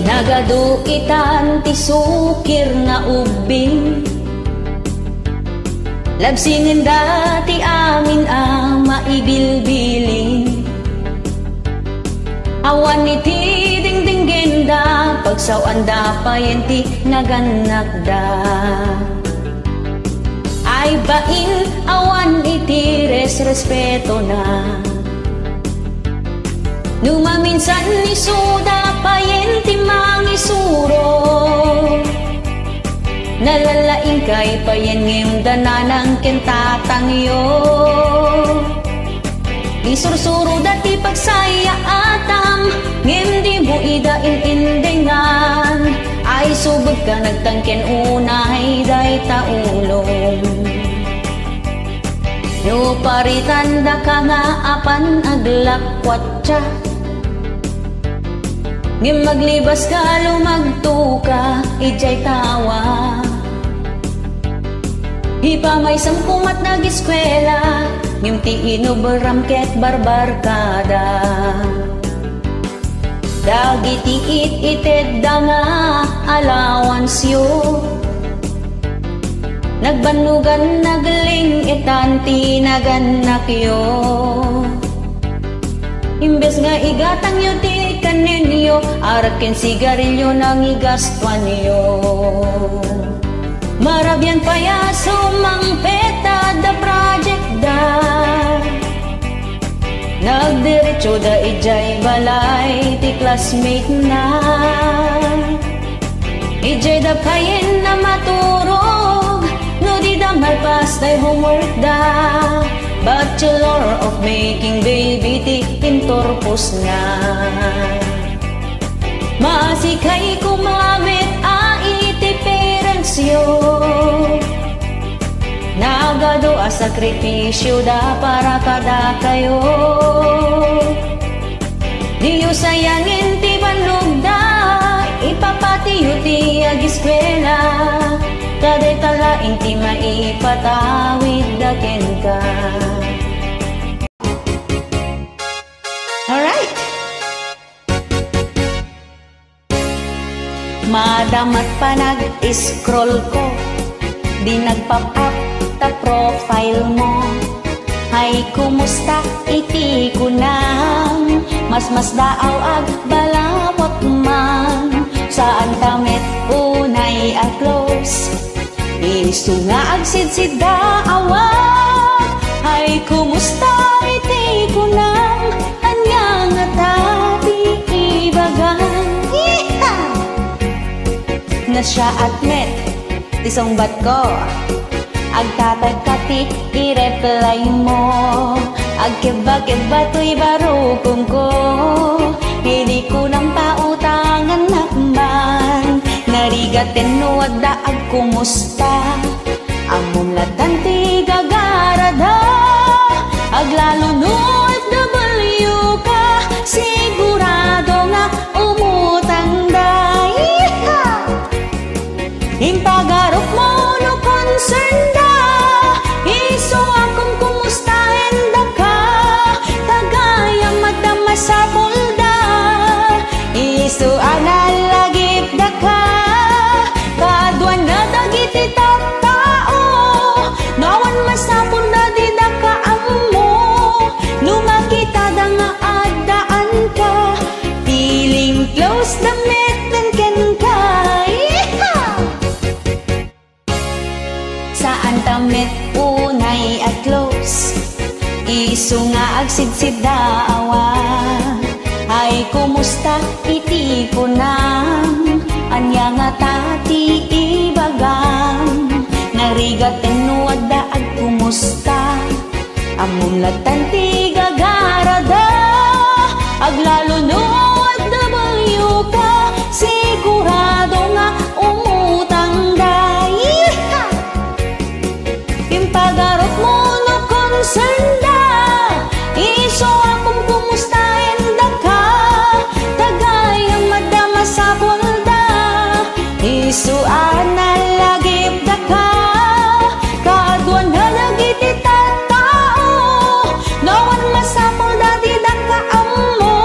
Nagaduitan ti sukir nga ubing, labsingin dati amin ang maibilbiling. Awan iti dingdinggin da, pagsawan da payenti naganak da. Ay bain awan iti respeto na, numaminsan ni suda payenti mangisuro. Nalalaing kay payen ngem dananang kentatang yo. Isursuro dati pagsaya atam, ngem di mo idain indingan. Ay subod ka nagtangken unay day taulong. No paritan da ka nga apan aglakwat siya, ngem maglibas ka lumagto ka ijay tawa. Hipamay sangkumat nag-eskwela, ngem ti inoberam ket barbarkada. Dagiti it-ited da nga allowance yo, nagbanugan nagling itanti naganak yo. Imbes nga igatang yo ti kaninyo, arakin sigarilyo nang igastuan yo. Marabyan payaso mang peta da project da, nagdiretso da ijay balay ti classmate na. Ijay da payen na maturog, no di da malpas day homework da. Bachelor of making baby ti intorpos na. Masikay kumamit a iti parents yo, nagado a sakripisyo da para kada kayo. Diyo sayangin ti banlog da, ipapatiyo ti ag-eskwela. Kaday talaing ti maipatawid da ken ka. Alright! Madamat pa nag-scroll ko, di nag-pop up ta profile mo. Hay kumusta iti kunang, mas daaw ag balawak man. Saan tamet unay a close, isu nga agsidsid daawag. Hay kumusta iti kunang, anya nga tati ibagan. Na siya at met, isongbat ko, agtatagkati i-reply mo. Agkeba-keba to'y barukong ko, hindi ko nang pautangan nakman. Narigaten no adda ag kumusta, among latan ti gagarada. Aglalo no FW ka, sigurado nga umutang day. Impagarok mo no concern da, iso akong kumustahin da ka. Tagaya madama sa pulda, iso analagip da ka. Kadwan na dagiti tattao, nawan masapon na di da ka amo. Lumakita da nga adaan ka, feeling close da meten ken ka. Saan tamet unay at close, isu nga agsidsid daawa. Ay kumusta iti kunang, anya nga tati ibagang. Narigaten no adda ag kumusta, among latan ti gagarada. Aglalo no FW ka, sigurado nga umutang day. Impagarot mo no concern da, iso akong kumustahin da ka. Tagayang madama sa pulda, iso analagip da ka. Kadwan na nagiti tattao, nawan masapol da di da ka amo.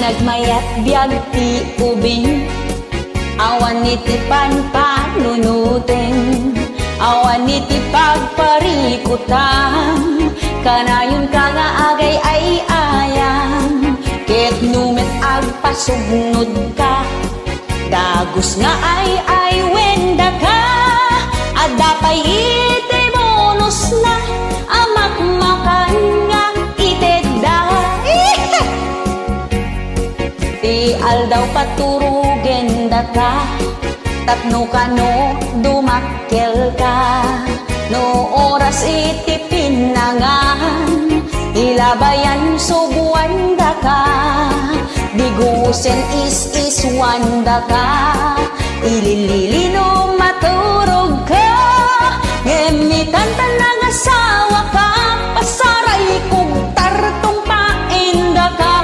nagmayat biyag ti ubing, awan iti panpanunutin, awan iti pagparikutan, kanayon ka nga agay ay ayam, ket numet agpasugnod ka, dagus nga ay wenda ka, at dapay iti bonus na, amak makan nga itedda. Ti aldaw paturugen da ka, tapno kano dumakkel ka, no oras iti pinangan, ilabayan subuan da ka, digusen is wanda ka, ililili no maturog ka, ngemitan tanang asawa ka, pasaray kong tartong painda ka.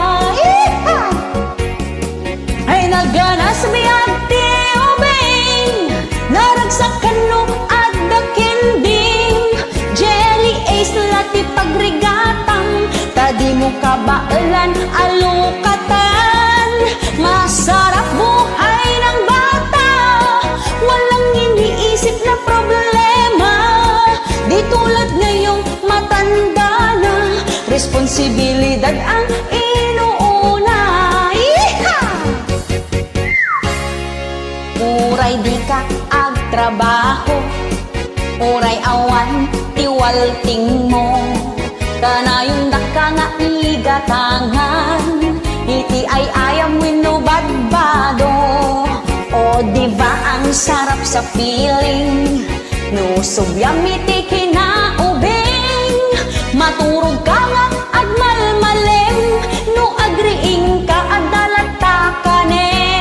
Ay naganas biyag ti ubing, naragsak kano at the kending, jelly ace lati pagrigatang, tadi mo kabailan alukatan, masarap buhay ng bata, walang iniisip na problema, di tulad ngayong matanda na, responsibilidad ang inuuna. Uray di ka agtrabaho, uray awan tiwalting mo, kanayon da ka nga igatangan, iti ay ayam wino badbado, o diba ang sarap sa feeling, no subyam iti kinaubing, maturog ka nga agmalmalem, no agriing ka adalata kanem.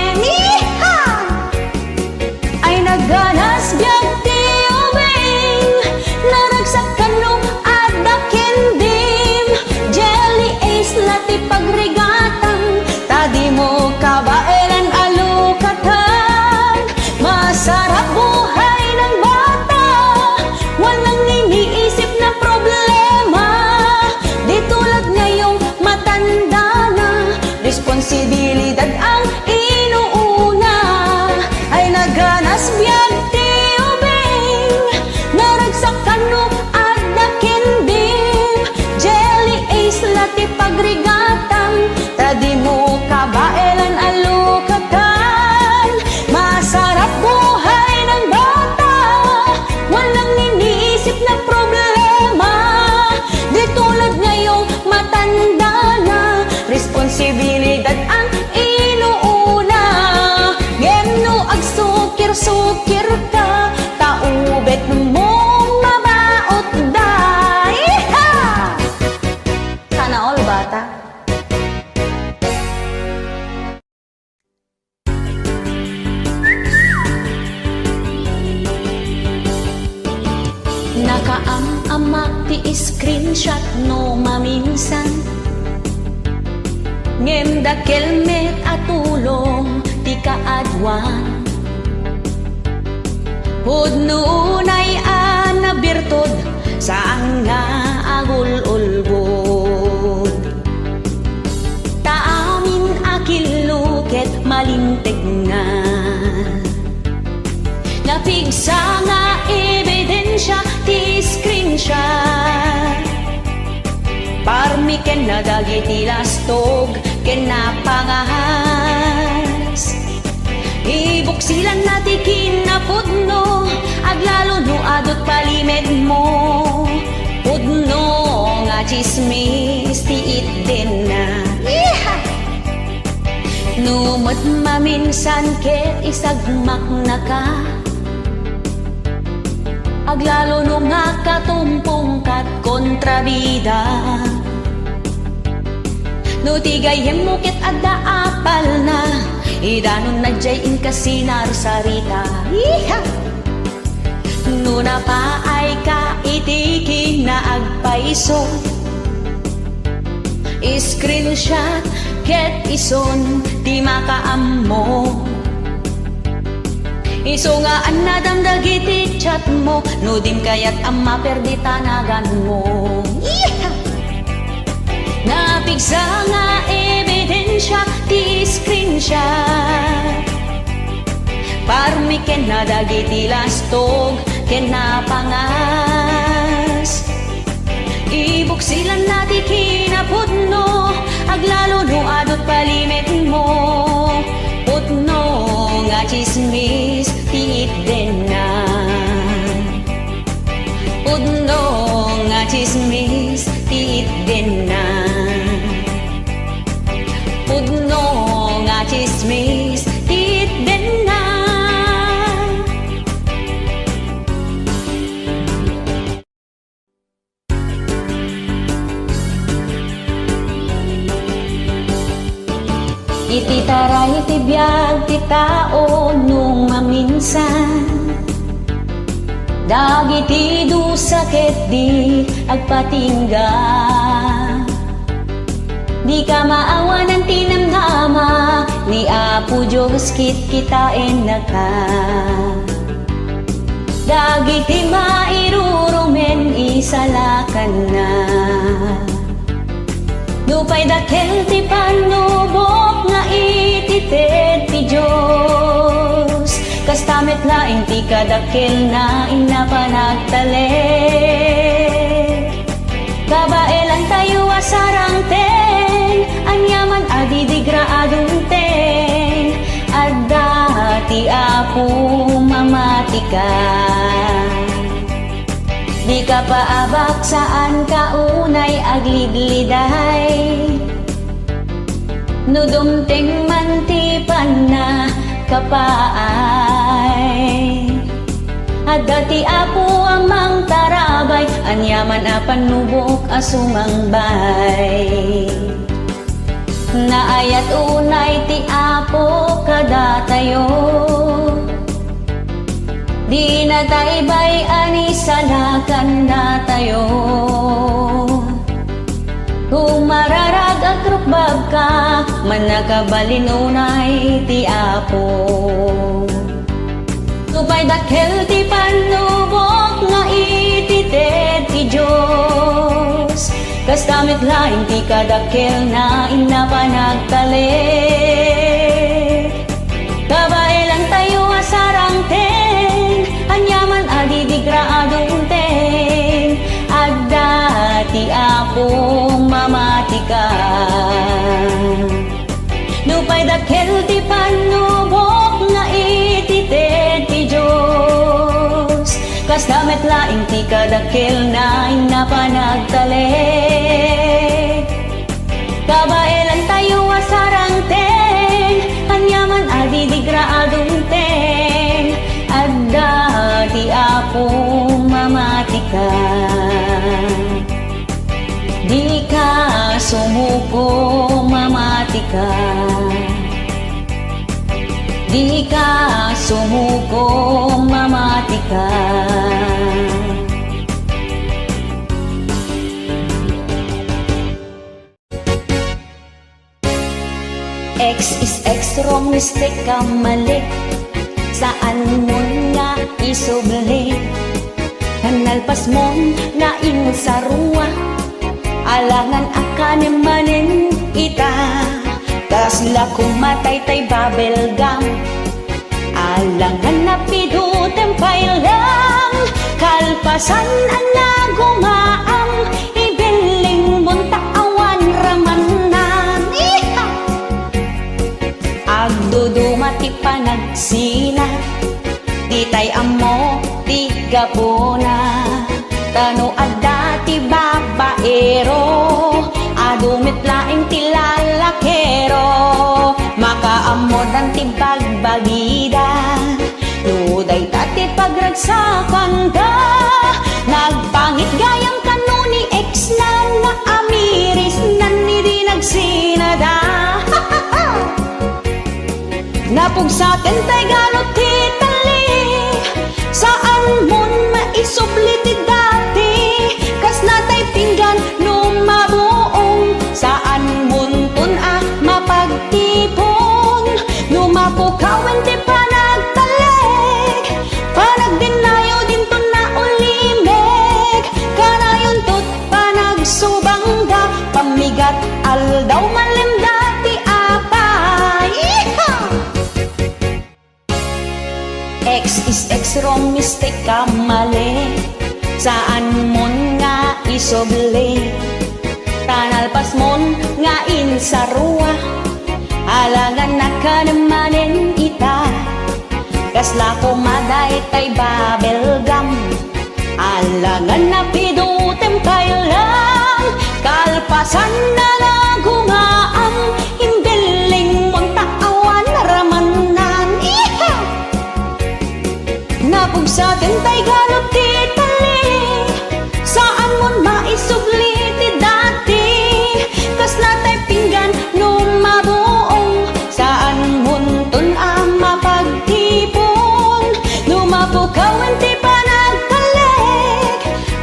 Ay naganas biyag ti ubing, naragsak kano adda kendim, jelly ace lati pagrigatang, tadi mo kabailan alukatan, masarap buhay ng bata, walang iniisip na problema, di tulad ngayong matanda na, responsibilidad ang inuuna. Ay naganas biyag ti ubing, naragsak kano adda kendim, jelly ace lati pagrigatang, tadi mo kabailan alukatan, masarap buhay ng bata, walang iniisip na problema, di tulad ngayong matanda na, responsibilidad ang inuuna. Ngeno agsukir-sukir ka, taubet mo mabaot da. Sana all bata. Nakaam-amak ti screenshot no maminsan, ngem da kelmet atulong ti kaadwan, hudnunay anabirtod saan nga agul-ulgod, taamin akiluket malintig nga, napigsa nga ebidensya ti screenshot, parmi ken na dagiti lastog ken napangahas, ibuksilan na ti kinapudno, aglalo no adot palimed mo, pudno nga chismis ti itden na. Numot maminsan ket isagmak na ka, aglalo no nga katumpong kat kontrabida, no tigayem mo ket adda apal na, idanon na jay in kasinar sarita. No napaay ka iti kinaagpaiso, screenshot ket ison di makaammo, iso nga anadam dagiti chat mo, no dim kayat ang maperdi tanagan mo. Napigsa nga ebidensya ti screenshot. Parmi ken na dagiti lastog, ken na pangas. Ibuksilan nati kinapudno, aglalo no adot palimit mo. Putno nga chismis, tiit din na. Putno nga chismis, tiit din na. Putno nga chismis, tiit din na. Iti taray iti biyag ti tao nung maminsan, dagiti dusa ket di agpatingga. Di ka maawanan tinamnama, ni Apo Diyos kit kitain na ka. Dagiti mairurumen isalakan na. Dupay dakel ti panubok nga itited ti Diyos, kastamet laing ti kadakkel na inapanagtalik. Kabaelan tayo asarang ten, anyaman adidigra adunten, adda ti Apo mamati ka. Di ka paabak saan ka unay agligliday, no dumteng man ti panna kapaay. Adda ti Apo amang tarabay, anyaman a panubok asumangbay. Naayat unay ti Apo kada tayo, di na taibay ani salakan na tayo. Kung mararag at rukbab ka, manakabalinunay ti Apo. Tupay dakel ti panubok nga itited ti Diyos, kastamit laing ti kadakkel na inapanagtalik. Kabaelan tayo asarang ten, anyaman adidigra adunten, adda ti Apo mamati ka. Dupay dakel ti panubok nga itited ti Diyos, kastamet laing ti kadakkel na inapanagtalik. Kabaelan tayo asarang ten, anyaman adidigra adunten, adda ti Apo mamati ka. Di ka sumuko mamati ka, di ka sumuko mamati ka. X is X, wrong, mistake ka mali, saan mo nga isubli? Kanalpas mo nga insarua, alangan akanim manin ita. Kasla kumatay tay babelgam, alangan na pidutempay lang. Kalpasan ang nagumaam, ibiling bunta awan ramanan. Agdudumati panagsina, di tay amo ti gapona. Tano adda ti babaero, adumit laing ti lalakero. Makaamodan ti bagbagida, luday tati pagragsakan da. Nagpangit gayang kanuni ex na naamiris nan nidi nagsinada. Napugsaken tay galot ti tali, saan mon maisupli ti dati. Kas natay pinggan lumabuong, saan muntun mapagtipon. Lumapukawan ti panagtalik, panagdinayo din to na ulimig. Kanayon tot panagsubangga, pamigat aldaw malimda ti apa. X is X, wrong, mistake ka, mali. Saan mon nga isoble, tanalpas mon nga insarua, alangan na ka namanin ita. Kasla ko maday tay babelgam, alangan na pidutem kayo lang. Kalpasan na nagungaan, himbeling mong taawan ramanan. Iha! Napugsatin tay galop ti tali, saan mon maisugli ti dati. Kasla tay pinggan nung mabuong, saan mon tun mapagtipon. Lumapukawan ti panagtalik,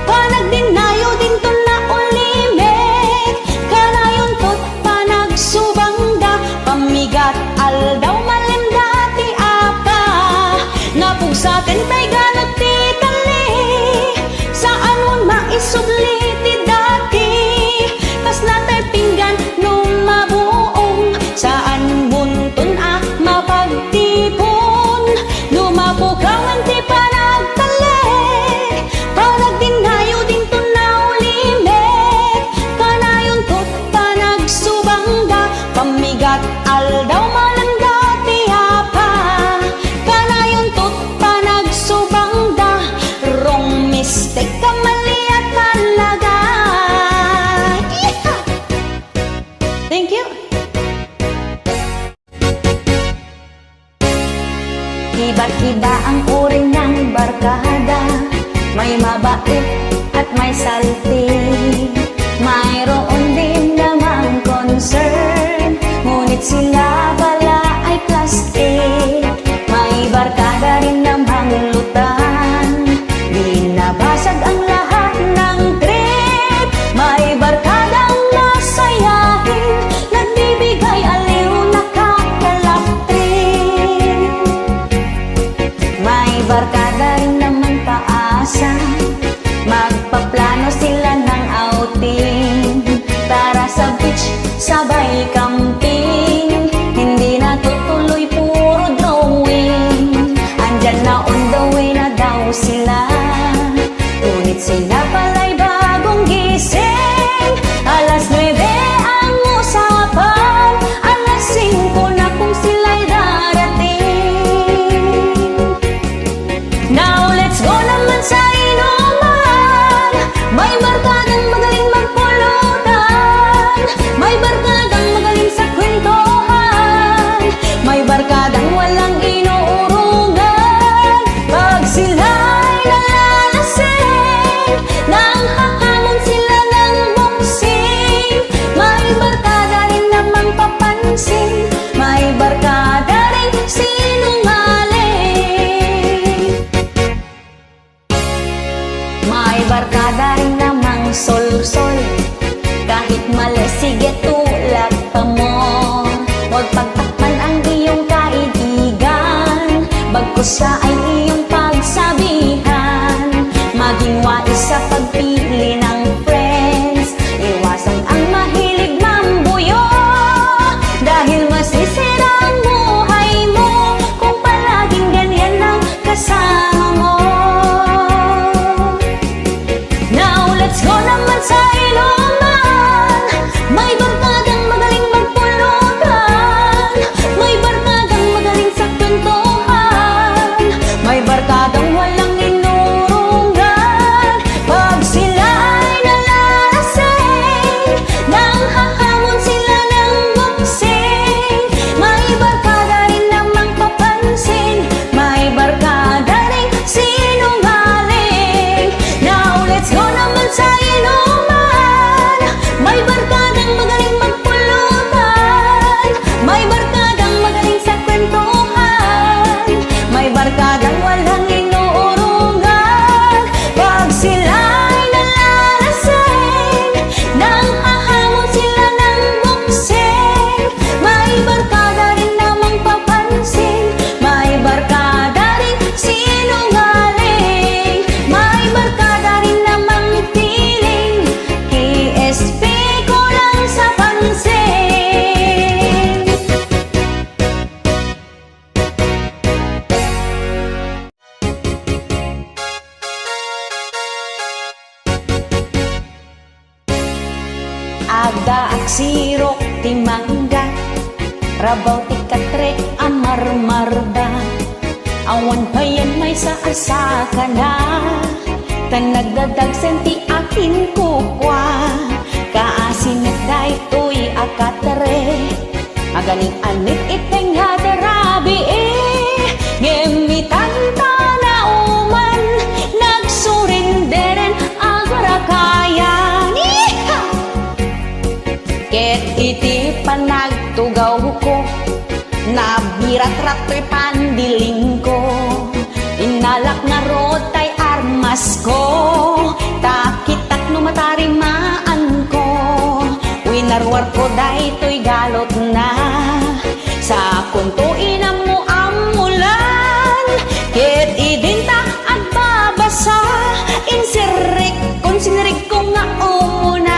panagdinayo din to na ulimik. Kanayon tot panagsubangda, pamigat aldaw malemda ti apa. Napugsaten tay ganot ti tali, saan mon maisubli ti dati. Kasla tay pinggan nung mabuong, saan buntun mapagtipon. Lumapukawan ti panagtalik, panagdinayo din to na ulimik. Kanayon tot panagsubangda, pamigat aldaw malanda ti apa. Kanayon tot panagsubangda, wrong, mistake ka, mali at talaga. Yeah! Thank you. Iba't-iba ang uri ng barkada, may mabait at may salty. Mayroon din namang concern, ngunit sila pala ay plastic. May barkada rin namang lutan, binabasag ang lahat ng trip. May barkadang masayahin, nagbibigay aliw, nakakalaptrip. May barkada rin naman paasa, magpaplano sila ng outing. Tara sa beach, sabay camping, hindi natutuloy, puro drawing. Andyan na on the way na daw sila, ngunit sila pala'y bagong gising. Alas 9 ang usapan, alas 5 na kung sila'y darating. Now let's go naman sa inuman, may barkadang magaling magpulutan, may barkadang magaling sa kwentuhan, may barkadang walang inuurungan. Pag sila'y nalalasing, nang hahamon sila ng boxing. May barkada rin namang papansin, may barkada rin sinungaling. May barkada rin namang sol-sol, kahit mali sige tulak pa mo. Huwag pagtakpan ang iyong kaibigan, bagkus siya ay iyong pagsabihan. Maging wais sa pagpili ng friends, iwasan ang mahilig mambuyo, dahil masisira ang buhay mo kung palaging ganyan ang kasama mo. Now let's go naman sa inuman, may barkadang magaling magpulutan, may barkadang magaling sa kwentuhan, may barkadang walang inurungan. Pag sila Agsirok ti mangga, rabaw ti katre amarmarda. Awan pa yan may saasa ka na, tan nagdadagsen ti akin kupwa. Kaasin at daytoy akatre, aganing anit iteng hadarabi ngemitan na uman, nagsurinderen agrakayan. Ket iti panagtugaw ko, nabirat-rato'y pandiling ko. Inalak nga rotay armas ko, takitak no matarimaan ko. Winarwar ko daytoy galot na, sa kunto inam mo amulan. Ket idinta agbabasa, insirik kon sinirig ko nga umuna.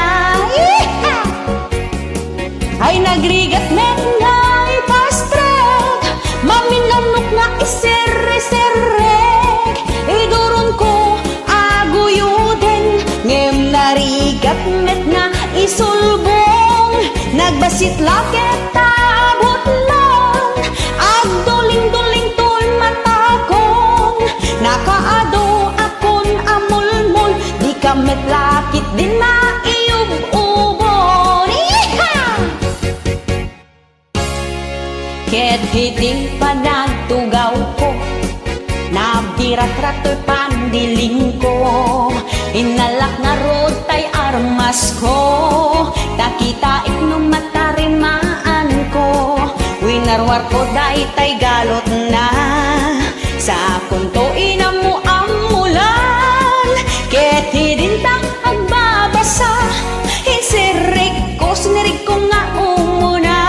Ay nagrigat met nga ipastrek, maminanok nga iserre-serrek. Iduron ko aguyuden, ngem narigat met nga isulbong. Nagbasit laket tabot lang, agduling-duling to'y matakong. Nakaado akon amulmul, di ka met lakit din maiub-ubon. Ket hiting panagtugaw ko, nabirat-rato'y pandiling ko. Inalak nga rotay armas ko, takitait no matarimaan ko. Winarwar ko daytay galot na, sa kunto inam mo amulan. Ket hidintang agbabasa, insirik ko sinirig ko nga umuna.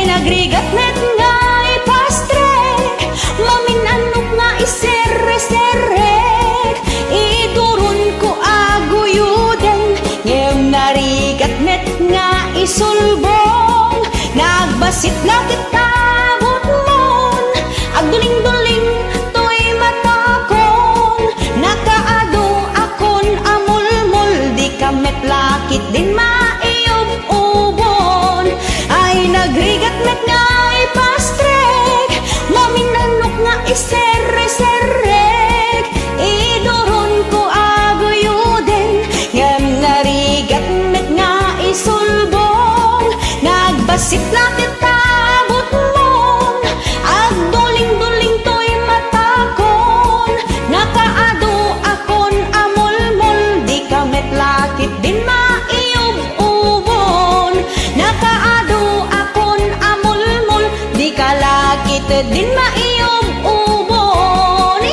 Nagrigat met nga ipastrek, maminanok nga iserre-serrek. Idurun ko aguyuden, ngem narigat met nga isulbong. Nagbasit na kitabot mon, agduling-duling to'y matakong. Nakaado akon amulmul, di ka met lakit din maiub-ubon. Ay nagrigat met nga ipastrek, maminanok nga iserre-serrek. Iduron ko aguyuden, ngem narigat met nga isulbong. Nagbasit na kitabot mon, agduling-duling to'y matakon. Nakaado akon amulmul, di ka met lakit din maiub-ubon. Nakaado akon amulmul, di ka lakit din maiub-ubon.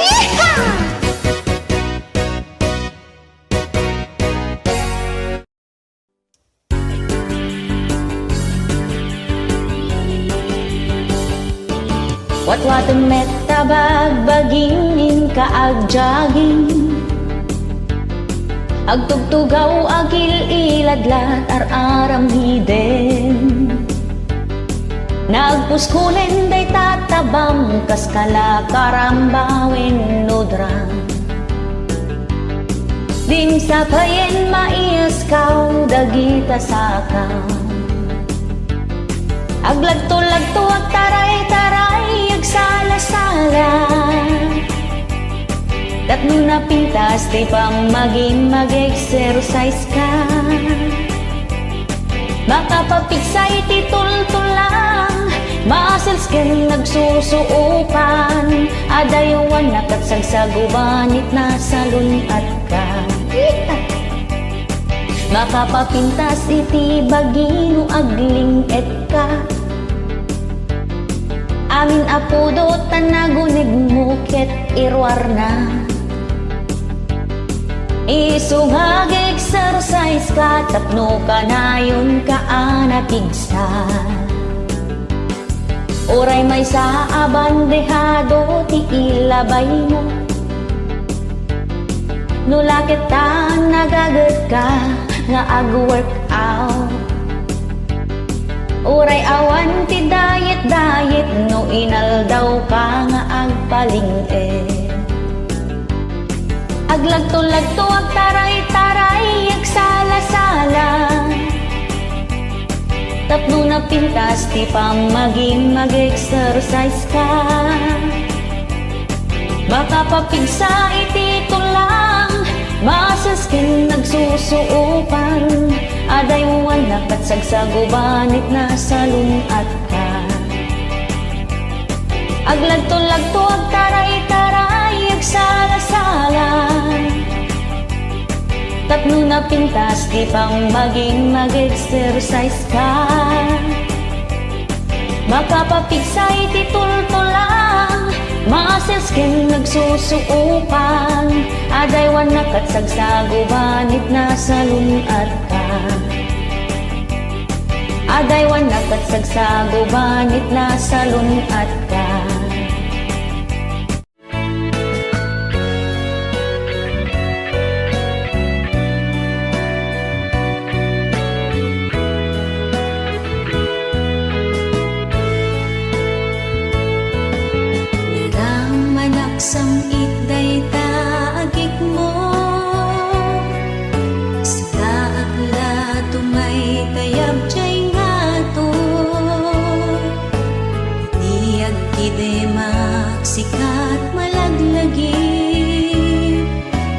Watwaten met tabagbagingin ka agjaging, agtugtugaw agil iladlat ar-aram hiden. Nagpuskulen day tatabam, kaskala karambawin nodram. Din sa payen maiaskaw, dagita sakaw. Aglagto-lagto at taray-taray, agsala-sala. Tatno na pintas, di pang maging mag-exercise ka. Makapapiksay titul-tulang, muscles ken nagsusuupan. Adayawan nakatsagsagubanit na salunat ka. Makapapintas iti bagino agling et ka. Amin apudo tanagunig mo ket irwar na. Isungag exercise ka, tapno ka na yun ka anapigsa. Oray may sa abandehado ti ilabay mo. Nulakit ta nagagat ka nga ag-workout. Oray awan ti diet no inaldaw ka nga agpaling-e. Aglagto-lagto ag taray-taray agsala-sala. Tapno na pintas, di pa maging mag-exercise ka. Baka papigsa itito lang, masaskin nagsusuupan. Aday wala katsag sa gubanit na salunat ka. Agladto-lagto, agtaray-taray, agsala-sala. Tapno na pintas, di pang maging mag-exercise ka. Makapapigsa ititulto lang, masaskin nagsusuupan. Aday wala katsag sa gubanit na salunat ka. Aday wala katsag sa gubanit na salunat ka. Samit day taagik mo, sila akla tumay tayab jay nga to. Di agkide maksikat malaglagi,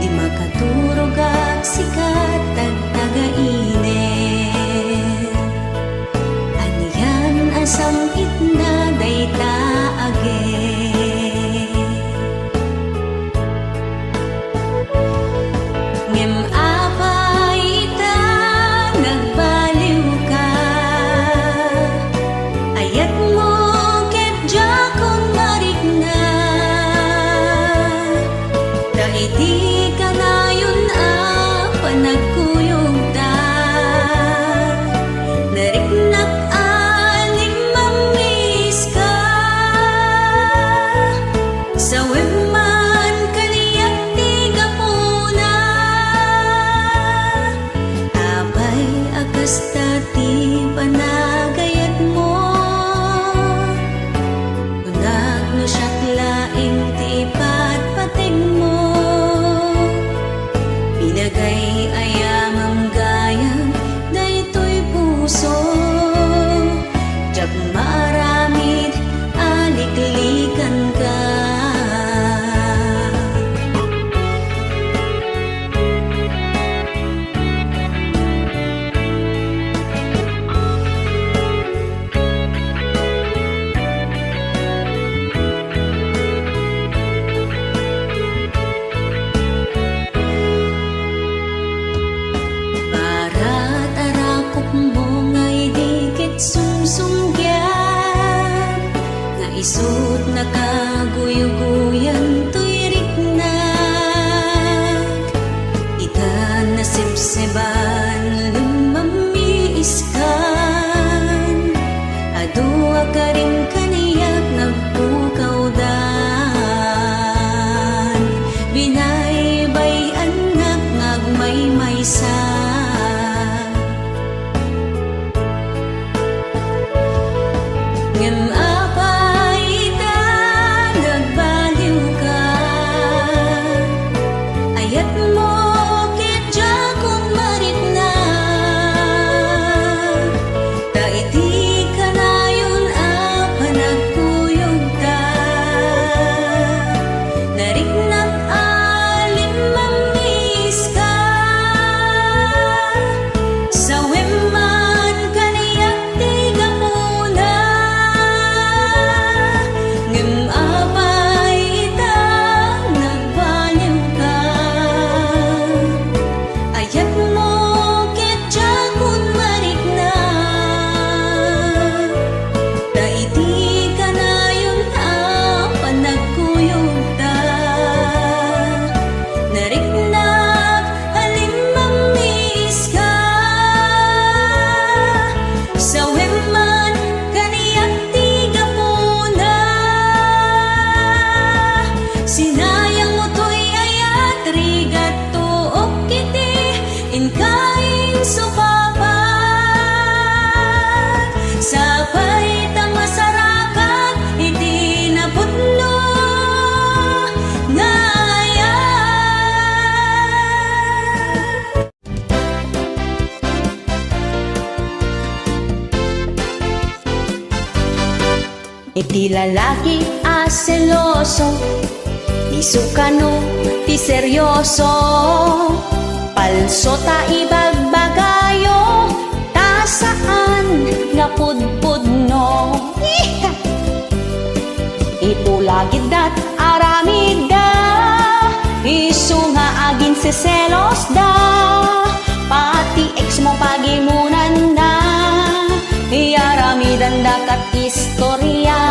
di makaturog ag sikat tagtagainit. Aniyan asam itna day taagik. Isut nakaguyuguyan to'y riknak, itan nasibsiban lumamiiskan. Adua ka rin kaniyak nagpukaw dan, binaybay anak ngagmay-maysa. iti lalaki a seloso, isukano ti seryoso, palso ta ibagbagayo, ta saan nga pudpudno. Itulagid dat aramid da, isu nga agin seselos da, pati ex mo pagimunan da, iaramidan da kat istorya.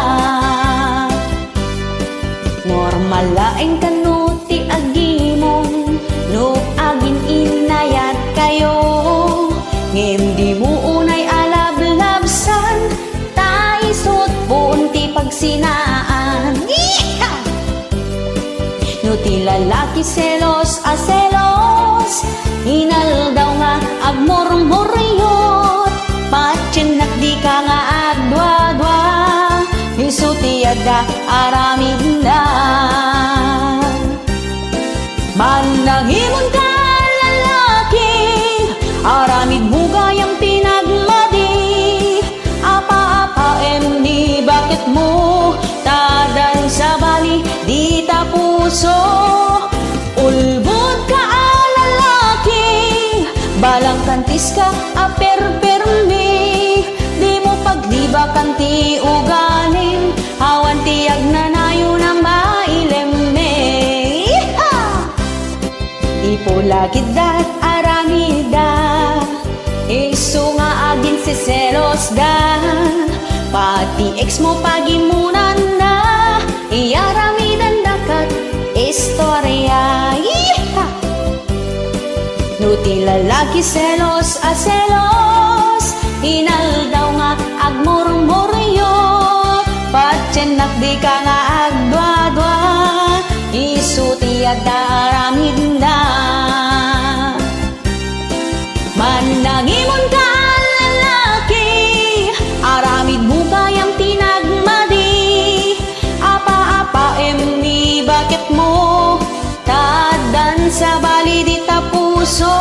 Normal laeng kanu ti agimon, no agin inayat kayo, ngem di mo unay alablabsan, ta isot buon ti pagsinaan. No ti lalaki selos a selos, hinal daw nga agmurmuryot, patsin di ka nga agdwa-dwa, isu ti adda aramid na. Manahimon ka lalaki, aramid mo gayang pinagmadi, apa-apa emni bakit mo tadan sa bali di ta puso. Ulbod ka lalaki, balang kantis ka aper-permi, di mo paglibakan ti ugaling, awan ti agnanayo na mailemme. Ipulagid dat aramida, isu nga agin seselos da, pati ex mo pagimunan na, iaramidan da kat istorya. No ti lalaki selos a selos, hinal daw nga agmurmuryo, patsin di ka nga agdwa-dwa, isu ti adda aramid na. Manangimon ka lalaki, aramid mo kayang tinagmadi, apa-apa emni bakit mo tadan sa bali di ta puso.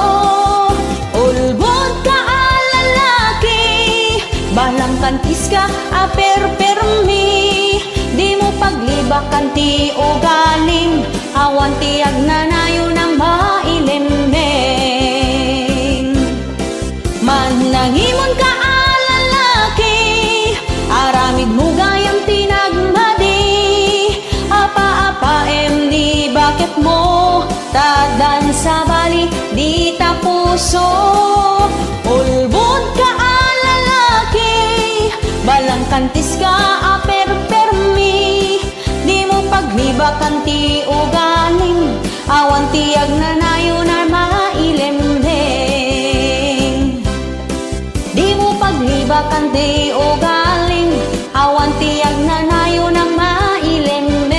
Ulbod ka lalaki, balang kantis ka aper-permi, di mo paglibakan ti ugaling, awan ti agnanayo ng mailembeng. Manangimon ka lalaki, aramid mo gayang tinagmadi, apa-apa emni bakit mo tadan sa bali di ta puso. Ulbod ka lalaki, balang kantis ka aper-permi, di mo paglibakan ti ugaling, awan ti agnanayo na mailembeng. Di mo paglibakan ti ugaling, awan ti agnanayo na mailembeng.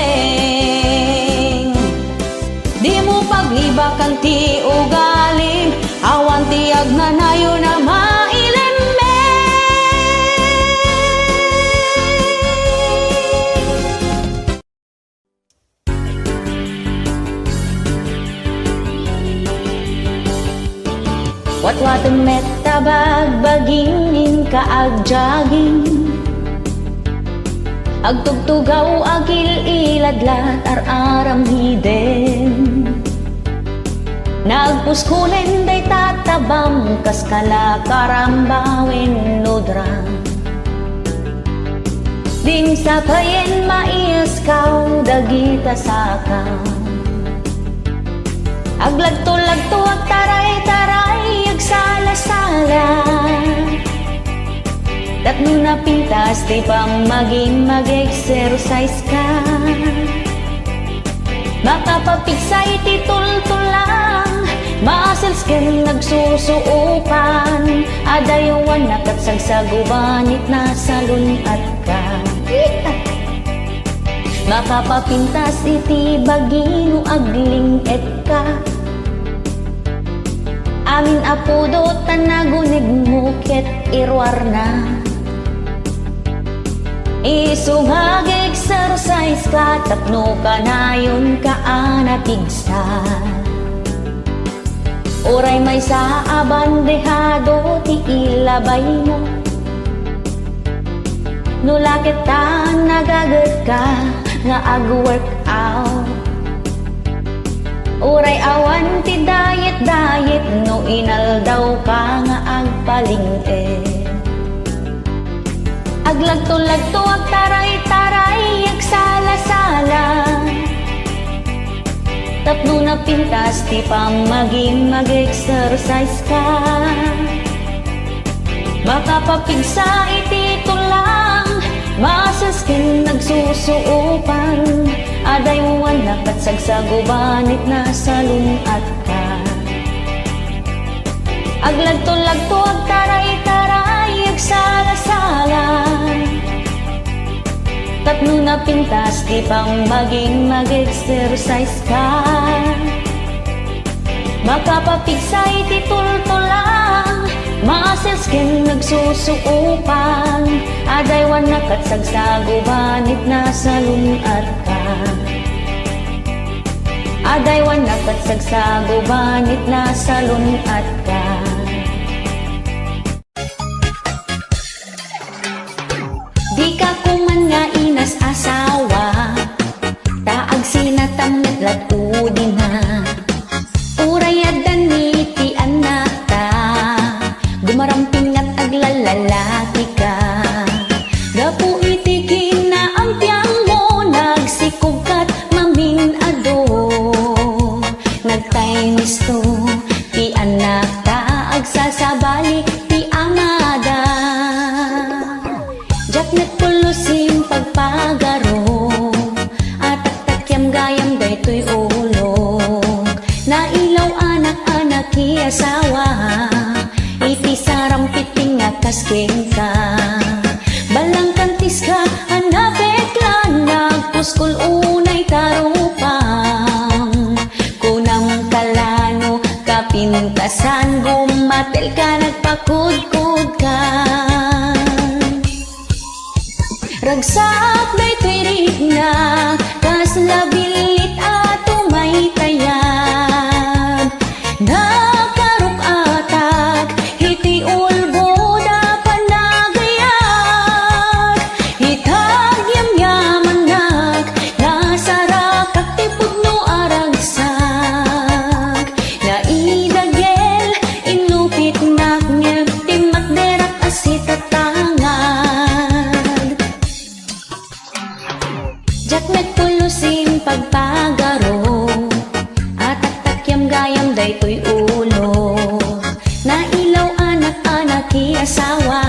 Di mo paglibakan ti ugaling, awan ti agnanayo na mailembeng. Watwatan met tabag bagingin ka agjaging, agtugtugaw agil iladlat ar-aram hiden, nagpuskulen day tatabam kas kala karambawin nudra, ding sapayen maiaskaw dagita sakaw, aglagto-lagto ag taray-taray ag sala-sala, tatno na pintas di pang maging mag-exercise ka, makapapigsay ti tul-tulang, muscles ken nagsusuupan, adayuan nakat sagsagubanit na salunat ka. Makapapintas iti bagino agling et ka, amin apudo tanagunig mo ket irwar na, isungag exercise ka tapno ka na yun ka anapigsa, oray may sa abandehado ti ilabay mo, Nulakit ta nagagat ka nga ag-workout. Uray awan ti diet no inaldaw ka nga agpaling-e. Aglagto-lagto ag taray-taray ag sala-sala. Tapno na pintas ti pamaging mag-exercise ka. Makapapigsa iti tulang masaskin nagsusuupan. Aday mo nakat sagsagubanit na salunat ka. Aglagto-lagto ag taray-taray ag sala-sala. Tapno na pintas di pang maging mag-exercise ka. Makapapigsa iti tultulang masaskin nagsusuupan. Aday nakat sagsagubanit na salunat ka. Aday nakat sagsagubanit na salunat ka. Di ka kuman nga inas asawa, taag sinatamnet latudi na. Urayadan ni ti anak ta, gumaramping at aglalalaki ka. Gapu iti kinaampiang mo, nagsikog kat mamin ado. Nagtainis to, ti anak ta, agsasabali ti amada. Jaknet pulusim pagpagaro, at takyam gayam daytoy ulog. Nailaw anak-anak ki asawa, iti sarampiting nga kasking ka. Balang kantis ka, anapeklan, nagpuskol unay tarupang. Kunam kalano, kapintasan, gumatel ka, nagpakudkud ka. Ragsak day tirik na, kas labilit at umay tayag. Nakaruk atak, hiti ulbo da panagayag. Hitag yam-yaman nag, nasarakak tipod no aragsak. Naidagel, inupit nak niya, timak derak asitatangad. Jakmet pulusim pagpagaro, at takyam gayam daytoy ulo. Nailaw anak-anak ki asawa,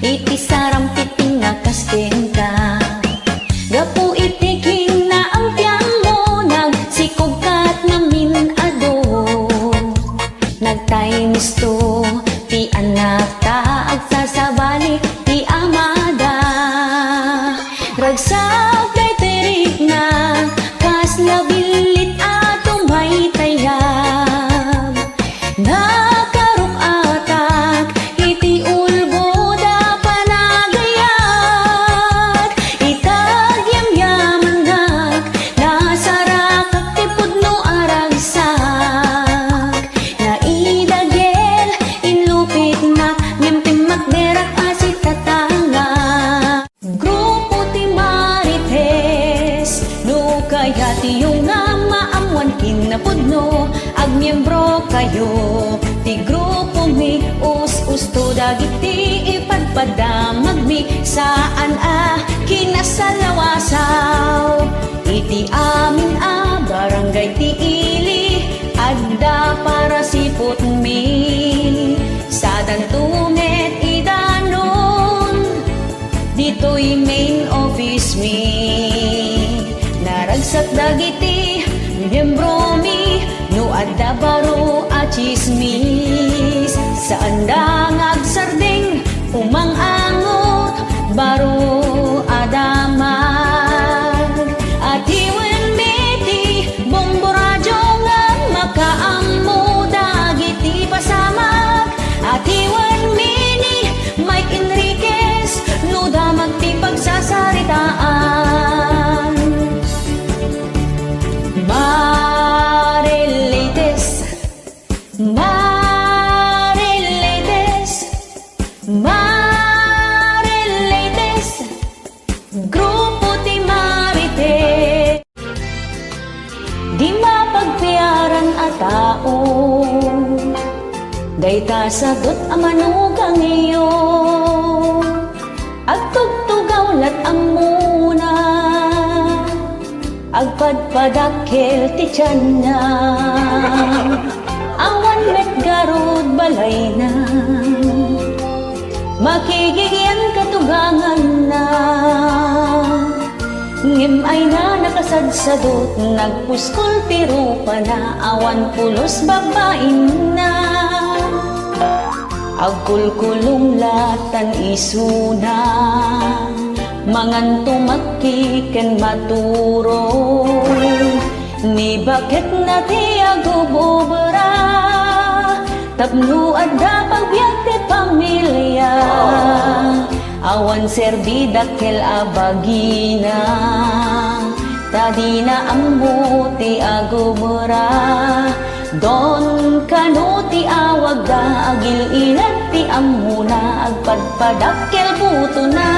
iti sarampiting nga kasken ka. Gapu iti kinaampiang mo, nagsikog kat mamin ado. Nagtainis to, ti anak ta, agsasabali ti amada. Ragsak day tirik na, kas labilit at umay tayag. Nakaruk atak, iti ulbo da panagayag. Itag yam-yaman nag, nasarakak tipod no aragsak. Naidagel, inlupit na, ngimtim magderak asitatanga. Grupo ti Marites, no kaya ti yung nga maamuan kinapudno. Agmiyembro kayo, ti grupo mi, us-usto dagiti ipadpadamag mi. Saan kinasalawasaw, iti amin barangay ti ili, adda para sipot mi. Sa dantumet idanon, dito'y main office mi. Naragsak dagiti miyembro mi, no adda baro a chismis. Saan da ngagsarding umang-angot, baro adamag. At iwan miti bomboradyo nga makaammo dagiti pasamag. At iwan mini Mike Enriquez, no damag ti pagsasaritaan. Marileites, Marileites, Marileites, tao. Dayta sadot amanugang iyo, agtugtugaw lat amuna, agpadpadakkel ti tiyan na. Awan met garod balay na, makigigyan katugangan na. Ngem ay na nakasadsadot, nagpuskol tiro pa na, awan pulos babain na. Agkulkulong latan isuna, mangan tumakiken maturo. Ni bakit na ti agububra, tapno adda pagbiag ti pamilya. Awan serbida kel abagina, tadina ammo ti agubra. Don kano ti awag da, agil ilat ti ammo na, agpadpadakkel buto na.